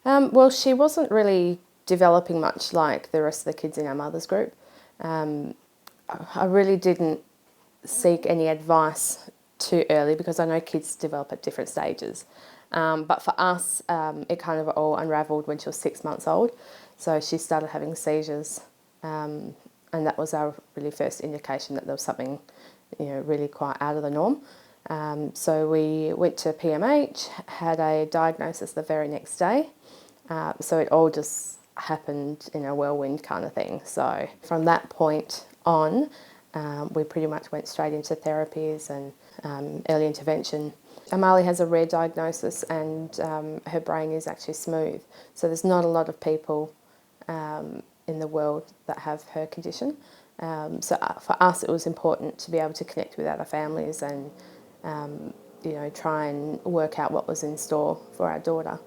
Well, she wasn't really developing much like the rest of the kids in our mother's group. I really didn't seek any advice too early because I know kids develop at different stages. But for us, it kind of all unravelled when she was 6 months old. So she started having seizures, and that was our really first indication that there was something, really quite out of the norm. So we went to PMH, had a diagnosis the very next day. So it all just happened in a whirlwind kind of thing. So from that point on, we pretty much went straight into therapies and early intervention. Amalie has a rare diagnosis and her brain is actually smooth. So there's not a lot of people in the world that have her condition. So for us it was important to be able to connect with other families and try and work out what was in store for our daughter.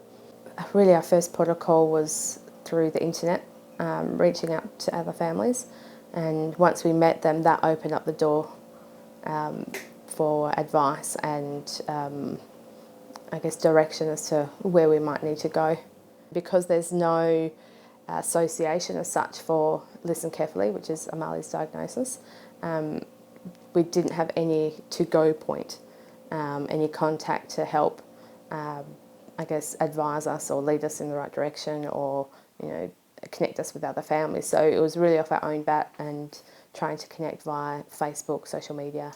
Really our first protocol was through the internet, reaching out to other families, and once we met them that opened up the door for advice and I guess direction as to where we might need to go. Because there's no association as such for Lissencephaly, which is Amalie's diagnosis, we didn't have any to-go point, any contact to help, I guess, advise us or lead us in the right direction or, connect us with other families. So it was really off our own bat and trying to connect via Facebook, social media,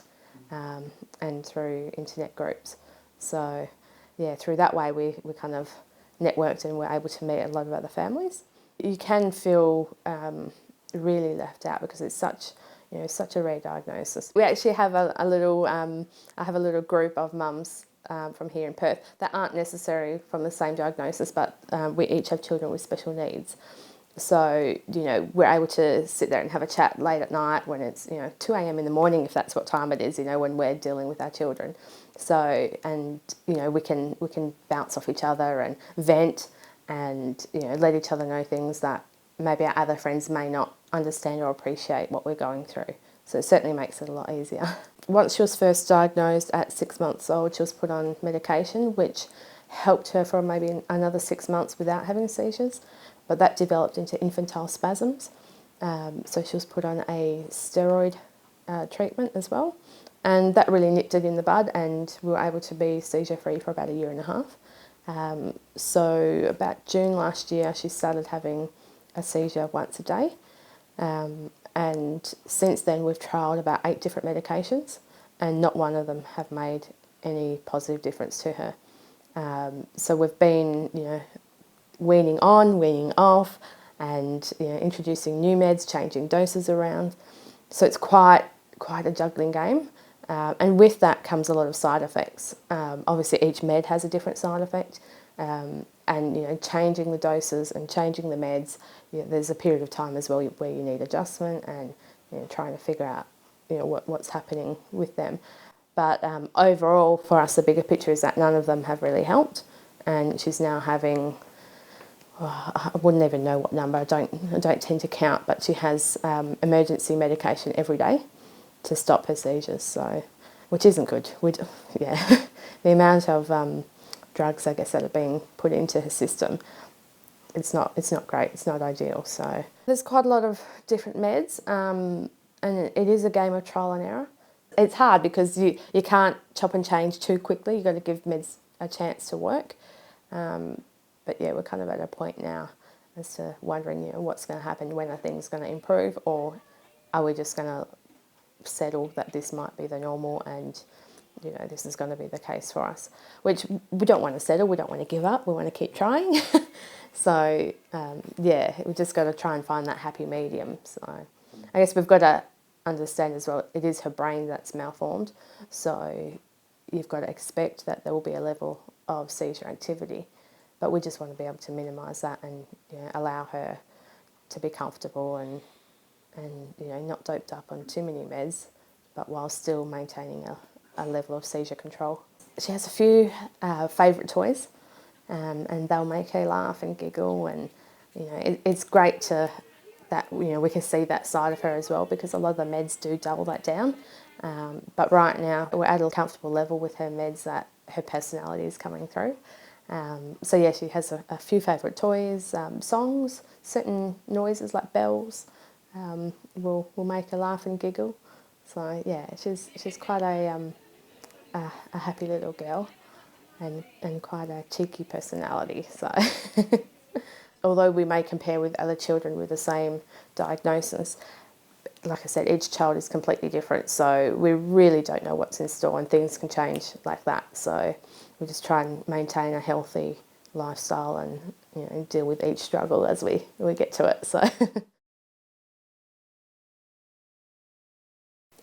and through internet groups. So, yeah, through that way we kind of networked and were able to meet a lot of other families. You can feel really left out because it's such a rare diagnosis. We actually have a little, I have a little group of mums from here in Perth that aren't necessarily from the same diagnosis, but we each have children with special needs. So, we're able to sit there and have a chat late at night when it's, 2 a.m. in the morning, if that's what time it is, when we're dealing with our children. So, and, we can bounce off each other and vent and, let each other know things that maybe our other friends may not understand or appreciate what we're going through. So it certainly makes it a lot easier. Once she was first diagnosed at 6 months old, she was put on medication, which helped her for maybe another 6 months without having seizures, but that developed into infantile spasms. So she was put on a steroid treatment as well, and that really nipped it in the bud, and we were able to be seizure-free for about 1.5 years. So about June last year, she started having a seizure once a day. And since then we've trialled about 8 different medications and not one of them have made any positive difference to her. So we've been, weaning on, weaning off and, introducing new meds, changing doses around. So it's quite a juggling game. And with that comes a lot of side effects. Obviously each med has a different side effect. And changing the doses and changing the meds, there's a period of time as well where you need adjustment and trying to figure out what's happening with them. But overall, for us, the bigger picture is that none of them have really helped, and she's now having, I wouldn't even know what number. I don't tend to count, but she has emergency medication every day to stop her seizures. So, which isn't good. The amount of drugs, I guess, that are being put into her system, it's not great, it's not ideal. So there's quite a lot of different meds, and it is a game of trial and error. It's hard because you can't chop and change too quickly. You've got to give meds a chance to work. But yeah, we're kind of at a point now as to wondering, what's going to happen, when are things going to improve, or are we just going to settle that this might be the normal and this is going to be the case for us, which we don't want to settle, we don't want to give up, we want to keep trying. So, we just got to try and find that happy medium. So I guess we've got to understand as well, it is her brain that's malformed, so you've got to expect that there will be a level of seizure activity, but we just want to be able to minimise that and allow her to be comfortable and not doped up on too many meds, but while still maintaining a level of seizure control. She has a few favourite toys, and they'll make her laugh and giggle, and it's great that we can see that side of her as well, because a lot of the meds do dull that down. But right now we're at a comfortable level with her meds that her personality is coming through. So yeah, she has a few favourite toys, songs, certain noises like bells will make her laugh and giggle. So yeah, she's quite a happy little girl and quite a cheeky personality. So although we may compare with other children with the same diagnosis, like I said, each child is completely different, so we really don't know what's in store and things can change like that. So we just try and maintain a healthy lifestyle and, you know, deal with each struggle as we get to it. So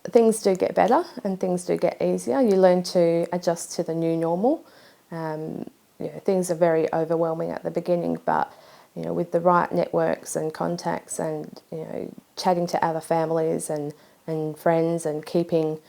things do get better and things do get easier. You learn to adjust to the new normal. You know, things are very overwhelming at the beginning, but you know, with the right networks and contacts and, you know, chatting to other families and friends and keeping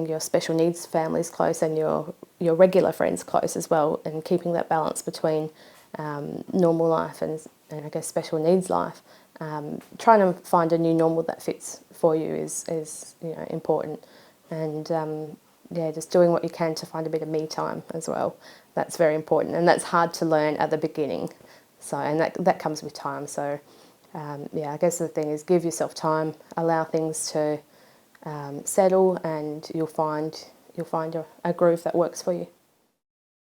your special needs families close and your regular friends close as well, and keeping that balance between normal life and I guess special needs life. Trying to find a new normal that fits for you is you know, important, and yeah, just doing what you can to find a bit of me time as well. That's very important, and that's hard to learn at the beginning. So, and that comes with time. So, yeah, I guess the thing is give yourself time, allow things to settle, and you'll find a groove that works for you.